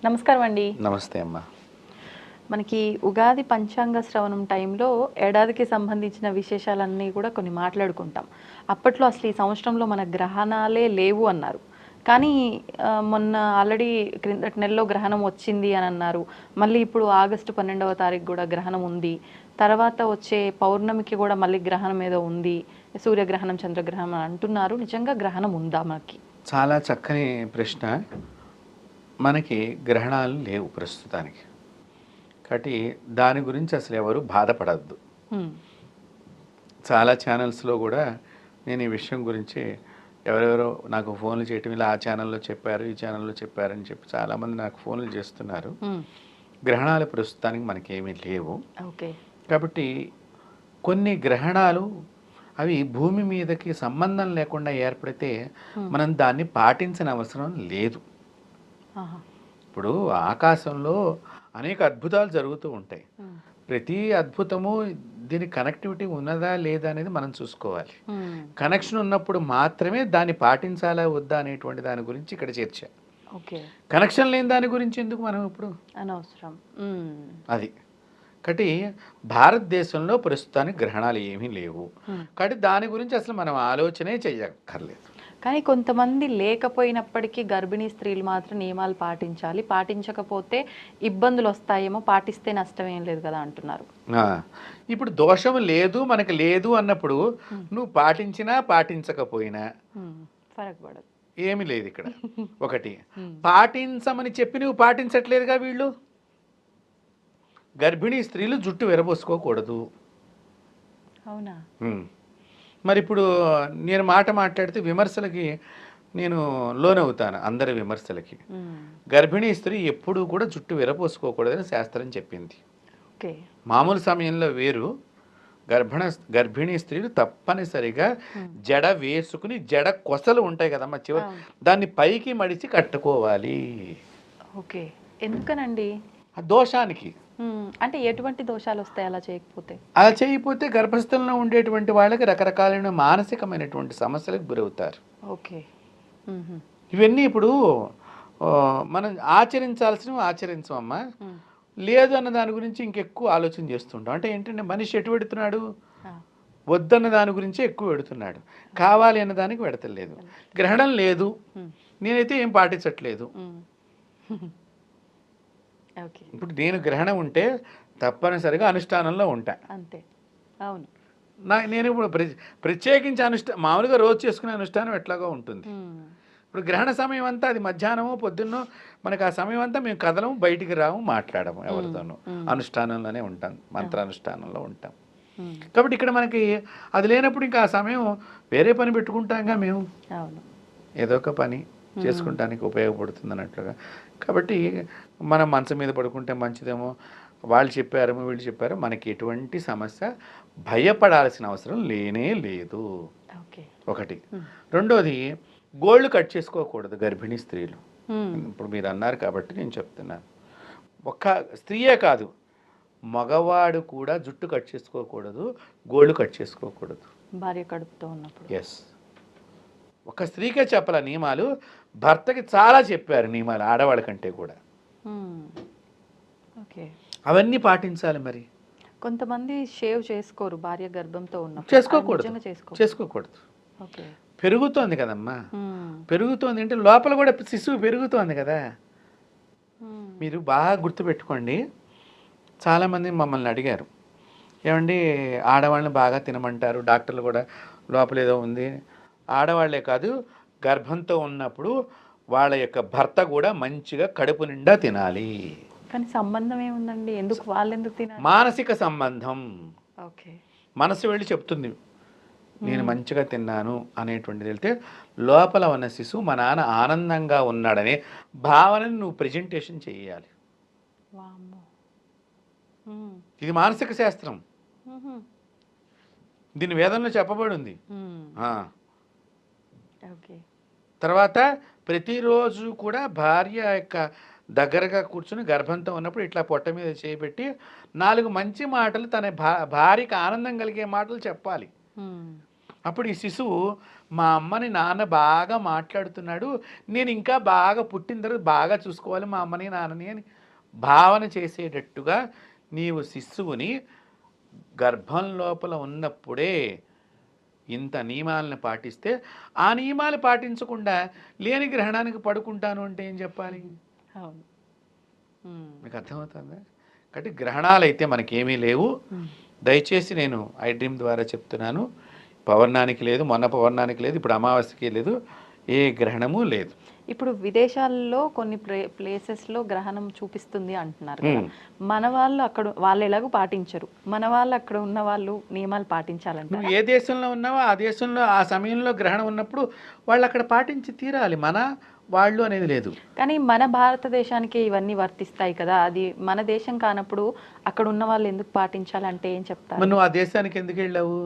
నమస్కారం అండి. నమస్తే అమ్మా. మనకి ఉగాది పంచాంగ శ్రవణం టైంలో ఏడాదికి సంబంధించిన విశేషాలన్నీ కూడా కొన్ని మాట్లాడుకుంటాం. అప్పట్లో అసలు ఈ సంవత్సరంలో మన గ్రహణాలే లేవు అన్నారు. కానీ మొన్న ఆల్రెడీ క్రిందటి నెలలో గ్రహణం వచ్చింది అని అన్నారు. మళ్ళీ ఇప్పుడు ఆగస్టు 12వ తారీఖు కూడా గ్రహణం ఉంది. తర్వాత వచ్చే పౌర్ణమికి కూడా మళ్ళీ గ్రహణం ఏదో ఉంది. సూర్యగ్రహణం, చంద్రగ్రహణం అని అంటున్నారు. నిజంగా గ్రహణం ఉందా మనకి? చాలా చక్కని ప్రశ్న. మనకి గ్రహణాలు లేవు ప్రస్తుతానికి, కాబట్టి దాని గురించి అసలు ఎవరు బాధపడద్దు. చాలా ఛానల్స్లో కూడా నేను ఈ విషయం గురించి ఎవరెవరో నాకు ఫోన్లు చేయటం, ఇలా ఆ ఛానల్లో చెప్పారు, ఈ ఛానల్లో చెప్పారని చెప్పి చాలామంది నాకు ఫోన్లు చేస్తున్నారు. గ్రహణాలు ప్రస్తుతానికి మనకేమీ లేవు. ఓకే. కాబట్టి కొన్ని గ్రహణాలు అవి భూమి మీదకి సంబంధం లేకుండా ఏర్పడితే మనం దాన్ని పాటించిన అవసరం లేదు. ఇప్పుడు ఆకాశంలో అనేక అద్భుతాలు జరుగుతూ ఉంటాయి. ప్రతి అద్భుతము దీని కనెక్టివిటీ ఉన్నదా లేదా అనేది మనం చూసుకోవాలి. కనెక్షన్ ఉన్నప్పుడు మాత్రమే దాన్ని పాటించాలా వద్దా అనేటువంటి దాని గురించి ఇక్కడ చర్చ. కనెక్షన్ లేని దాని గురించి ఎందుకు మనం ఇప్పుడు అనవసరం అది. కాబట్టి భారతదేశంలో ప్రస్తుతానికి గ్రహణాలు ఏమీ లేవు. కాబట్టి దాని గురించి అసలు మనం ఆలోచనే చెయ్యక్కర్లేదు. కానీ కొంతమంది లేకపోయినప్పటికీ గర్భిణీ స్త్రీలు మాత్రం నియమాలు పాటించాలి, పాటించకపోతే ఇబ్బందులు వస్తాయేమో, పాటిస్తే నష్టం ఏం లేదు కదా అంటున్నారు. ఇప్పుడు దోషం లేదు మనకి లేదు అన్నప్పుడు నువ్వు పాటించినా పాటించకపోయినా ఫరక్ పడదు, ఏమీ లేదు ఇక్కడ. ఒకటి పాటించమని చెప్పి నువ్వు పాటించట్లేదుగా. వీళ్ళు గర్భిణీ స్త్రీలు జుట్టు విరబోసుకోకూడదు. అవునా? మరి ఇప్పుడు నేను మాట్లాడితే విమర్శలకి నేను లోనవుతాను, అందరి విమర్శలకి. గర్భిణీ స్త్రీ ఎప్పుడూ కూడా జుట్టు విరపోసుకోకూడదని శాస్త్రం చెప్పింది. మామూలు సమయంలో వేరు, గర్భిణీ స్త్రీలు తప్పనిసరిగా జడ వేసుకుని, జడ కొసలు ఉంటాయి కదమ్మా చివరి, దాన్ని పైకి మడిచి కట్టుకోవాలి. ఓకే. ఎందుకనండి? దోషానికి. అంటే ఎటువంటి దోషాలు వస్తాయి అలా చేయకపోతే? అలా చేయకపోతే గర్భస్థంలో ఉండేటువంటి వాళ్ళకి రకరకాలైన మానసికమైనటువంటి సమస్యలకు గురవుతారు. ఓకే. ఇవన్నీ ఇప్పుడు మనం ఆచరించాల్సినవి ఆచరించమమ్మా. లేదు అన్న దాని గురించి ఇంకెక్కువ ఆలోచన చేస్తుంటాం. అంటే ఏంటంటే మనిషి ఎటు పెడుతున్నాడు, వద్దన్న దాని గురించి ఎక్కువ పెడుతున్నాడు, కావాలి అన్న దానికి పెడతలేదు. గ్రహణం లేదు, నేనైతే ఏం పాటించట్లేదు. ఇప్పుడు నేను గ్రహణం ఉంటే తప్పనిసరిగా అనుష్ఠానంలో ఉంటా అంతే. అవును. నేను ఇప్పుడు ప్రత్యేకించి మామూలుగా రోజు చేసుకునే అనుష్ఠానం ఎట్లాగో ఉంటుంది. ఇప్పుడు గ్రహణ సమయం అంతా అది మధ్యాహ్నమో పొద్దున్నో, మనకు ఆ సమయం అంతా మేము కదలము, బయటికి రాము, మాట్లాడము ఎవరితోనూ, అనుష్ఠానంలోనే ఉంటాం, మంత్రానుష్ఠానంలో ఉంటాం. కాబట్టి ఇక్కడ మనకి అది లేనప్పుడు ఇంకా ఆ సమయం వేరే పని పెట్టుకుంటాంగా మేము, ఏదో ఒక పని చేసుకుంటానికి ఉపయోగపడుతుంది అన్నట్లుగా. కాబట్టి మనం మంచం మీద పడుకుంటే మంచిదేమో, వాళ్ళు చెప్పారేమో వీళ్ళు చెప్పారో, మనకి ఎటువంటి సమస్య భయపడాల్సిన అవసరం లేనే లేదు. ఒకటి. రెండోది, గోళ్ళు కట్ చేసుకోకూడదు గర్భిణీ స్త్రీలు. ఇప్పుడు మీరు అన్నారు కాబట్టి నేను చెప్తున్నాను. ఒక్క స్త్రీయే కాదు, మగవాడు కూడా జుట్టు కట్ చేసుకోకూడదు, గోళ్ళు కట్ చేసుకోకూడదు భార్య కడుపుతో ఉన్నప్పుడు. ఎస్, ఒక స్త్రీకే చెప్పాల నియమాలు, భర్తకి చాలా చెప్పారు నియమాలు ఆడవాళ్ళ కంటే కూడా. అవన్నీ పాటించాలి. మరి కొంతమంది షేవ్ చేసుకోరు భార్య గర్భంతో ఉన్నప్పుడు. చేసుకోకూడదు. పెరుగుతోంది కదమ్మా, పెరుగుతోంది అంటే లోపల కూడా శిశువు పెరుగుతోంది కదా. మీరు బాగా గుర్తుపెట్టుకోండి, చాలామంది మమ్మల్ని అడిగారు, ఏమండి ఆడవాళ్ళని బాగా తినమంటారు, డాక్టర్లు కూడా లోపల ఏదో ఉంది. ఆడవాళ్లే కాదు, గర్భంతో ఉన్నప్పుడు వాళ్ళ యొక్క భర్త కూడా మంచిగా కడుపు నిండా తినాలి. కానీ సంబంధం ఏముందండి, ఎందుకు వాళ్ళు ఎందుకు తినాలి? మానసిక సంబంధం. మనసు వెళ్ళి చెప్తుంది నేను మంచిగా తిన్నాను అనేటువంటిది వెళ్తే, లోపల ఉన్న శిశువు మా నాన్న ఆనందంగా ఉన్నాడనే భావనని నువ్వు ప్రెజెంటేషన్ చేయాలి. ఇది మానసిక శాస్త్రం, దీని వేదంలో చెప్పబడి ఉంది. తర్వాత ప్రతిరోజు కూడా భార్య యొక్క దగ్గరగా కూర్చుని గర్భంతో ఉన్నప్పుడు ఇట్లా పొట్ట మీద చేపెట్టి 4 మంచి మాటలు తన భార్యకి ఆనందం కలిగే మాటలు చెప్పాలి. అప్పుడు ఈ శిశువు మా అమ్మని నాన్న బాగా మాట్లాడుతున్నాడు, నేను ఇంకా బాగా పుట్టిన తర్వాత బాగా చూసుకోవాలి మా అమ్మని నాన్నని అని భావన చేసేటట్టుగా నీవు శిశువుని గర్భం లోపల ఉన్నప్పుడే ఇంత నియమాలను పాటిస్తే, ఆ నియమాలు పాటించకుండా లేని గ్రహణానికి పడుకుంటాను అంటే ఏం చెప్పాలి? అవును. మీకు అర్థమవుతుందా? కాబట్టి గ్రహణాలు అయితే మనకేమీ లేవు. దయచేసి నేను ఐ డ్రీమ్ ద్వారా చెప్తున్నాను, పౌర్ణానికి లేదు, మొన్న పౌర్ణానికి లేదు, ఇప్పుడు అమావాస్యకి లేదు, ఏ గ్రహణము లేదు. ఇప్పుడు విదేశాల్లో కొన్ని ప్లేసెస్లో గ్రహణం చూపిస్తుంది అంటున్నారు కదా. మన వాళ్ళు అక్కడ వాళ్ళు ఎలాగో పాటించరు, మన వాళ్ళు అక్కడ ఉన్న వాళ్ళు నియమాలు పాటించాలంట. నువ్వు ఏ దేశంలో ఉన్నావో ఆ దేశంలో ఆ సమయంలో గ్రహణం ఉన్నప్పుడు వాళ్ళు అక్కడ పాటించి తీరాలి, మన వాళ్ళు అనేది లేదు. కానీ మన భారతదేశానికి ఇవన్నీ వర్తిస్తాయి కదా, అది మన దేశం కానప్పుడు అక్కడ ఉన్న వాళ్ళు ఎందుకు పాటించాలంటే ఏం చెప్తారు? నువ్వు ఆ దేశానికి ఎందుకు వెళ్ళావు?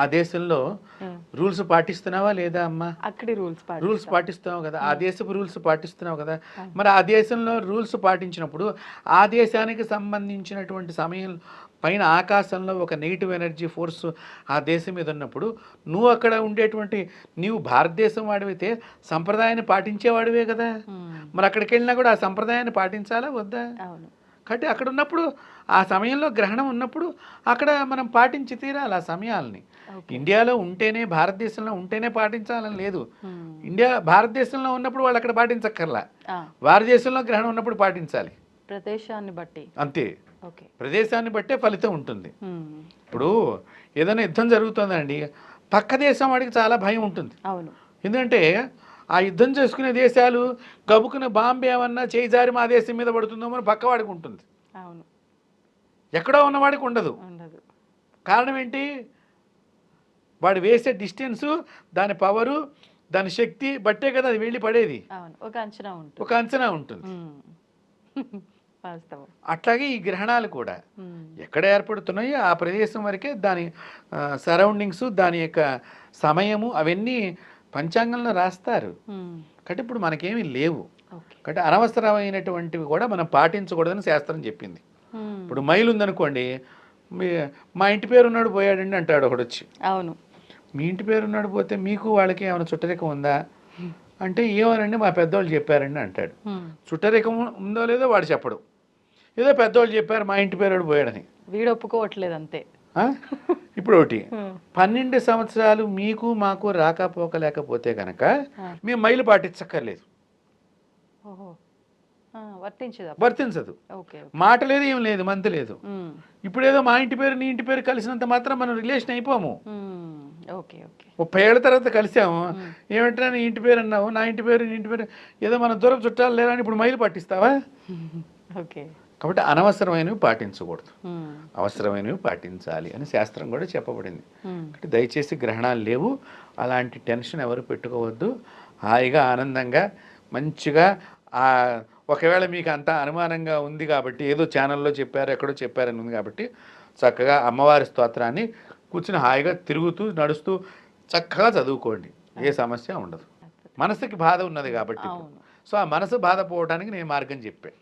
ఆ దేశంలో రూల్స్ పాటిస్తున్నావా లేదా అమ్మా? అక్కడి రూల్స్ పాటిస్తున్నావు కదా, ఆ దేశపు రూల్స్ పాటిస్తున్నావు కదా. మరి ఆ దేశంలో రూల్స్ పాటించినప్పుడు ఆ దేశానికి సంబంధించినటువంటి సమయం పైన ఆకాశంలో ఒక నెగిటివ్ ఎనర్జీ ఫోర్స్ ఆ దేశం మీద ఉన్నప్పుడు నువ్వు అక్కడ ఉండేటువంటి నీవు భారతదేశం వాడివైతే సంప్రదాయాన్ని పాటించేవాడివే కదా. మరి అక్కడికి వెళ్ళినా కూడా ఆ సంప్రదాయాన్ని పాటించాలా వద్దా? అవును. కాబట్టి అక్కడ ఉన్నప్పుడు ఆ సమయంలో గ్రహణం ఉన్నప్పుడు అక్కడ మనం పాటించి తీరాలి ఆ సమయాల్ని. ఇండియాలో ఉంటేనే భారతదేశంలో ఉంటేనే పాటించాలని లేదు. భారతదేశంలో ఉన్నప్పుడు వాళ్ళు అక్కడ పాటించక్కర్లా, వారి దేశంలో గ్రహణం ఉన్నప్పుడు పాటించాలి. ప్రదేశాన్ని బట్టి అంతే, ప్రదేశాన్ని బట్టే ఫలితం ఉంటుంది. ఇప్పుడు ఏదైనా యుద్ధం జరుగుతుందండి, పక్క దేశం వాడికి చాలా భయం ఉంటుంది. అవును. ఎందుకంటే ఆ యుద్ధం చేసుకునే దేశాలు గబుకున్న బాంబే ఏమన్నా చేయి జారి మా దేశం మీద పడుతుందో అని పక్కవాడికి ఉంటుంది. అవును. ఎక్కడో ఉన్నవాడికి ఉండదు. కారణం ఏంటి? వాడు వేసే డిస్టెన్సు, దాని పవరు, దాని శక్తి బట్టే కదా అది వెళ్ళి పడేది. ఒక అంచనా ఉంటుంది. అట్లాగే ఈ గ్రహణాలు కూడా ఎక్కడ ఏర్పడుతున్నాయో ఆ ప్రదేశం వరకే దాని సరౌండింగ్స్, దాని యొక్క సమయము అవన్నీ పంచాంగంలో రాస్తారు. కాబట్టి ఇప్పుడు మనకేమీ లేవు. కాబట్టి అనవసరమైనటువంటివి కూడా మనం పాటించకూడదని శాస్త్రం చెప్పింది. ఇప్పుడు మైలు ఉందనుకోండి, మా ఇంటి పేరు ఉన్నాడు పోయాడండి అంటాడు ఒకడు వచ్చి. అవును. మీ ఇంటి పేరు ఉన్నాడు పోతే మీకు వాళ్ళకి ఏమైనా చుట్టరికం ఉందా అంటే ఏమోనండి మా పెద్దవాళ్ళు చెప్పారండి అంటాడు. చుట్టరికం ఉందో లేదో వాడు చెప్పడు, ఏదో పెద్దవాళ్ళు చెప్పారు మా ఇంటి పేరు పోయాడని. వీడు ఒప్పుకోవట్లేదు అంతే. ఇప్పుడు ఒకటి 12 సంవత్సరాలు మీకు మాకు రాకపోకలేకపోతే కనుక మేము మైలు పాటించక్కర్లేదు, వర్తించదు. మాట లేదు, ఏం లేదు, మంత్ లేదు. ఇప్పుడు ఏదో మా ఇంటి పేరు నీ ఇంటి పేరు కలిసినంత మాత్రం మనం రిలేషన్ అయిపోము. 30 ఏళ్ళ తర్వాత కలిసాము, ఏమంటారా నీ ఇంటి పేరు అన్నావు, నా ఇంటి పేరు నీ ఇంటి పేరు, ఏదో మన దూరం చుట్టాలు లేరా అని ఇప్పుడు మైలు పాటిస్తావా? కాబట్టి అనవసరమైనవి పాటించకూడదు, అవసరమైనవి పాటించాలి అని శాస్త్రం కూడా చెప్పబడింది. కాబట్టి దయచేసి గ్రహణాలు లేవు, అలాంటి టెన్షన్ ఎవరు పెట్టుకోవద్దు. హాయిగా ఆనందంగా మంచిగా ఒకవేళ మీకు అంతా అనుమానంగా ఉంది కాబట్టి, ఏదో ఛానల్లో చెప్పారు ఎక్కడో చెప్పారని ఉంది కాబట్టి చక్కగా అమ్మవారి స్తోత్రాన్ని కూర్చుని హాయిగా తిరుగుతూ నడుస్తూ చక్కగా చదువుకోండి, ఏ సమస్య ఉండదు. మనసుకి బాధ ఉన్నది కాబట్టి, సో ఆ మనసు బాధపోవడానికి నేను మార్గం చెప్పాను.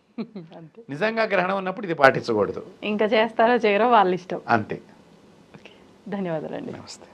నిజంగా గ్రహణం ఉన్నప్పుడు ఇది పాటించకూడదు. ఇంకా చేస్తారో చేయరో వాళ్ళ ఇష్టం. అంతే. ధన్యవాదాలండి. నమస్తే.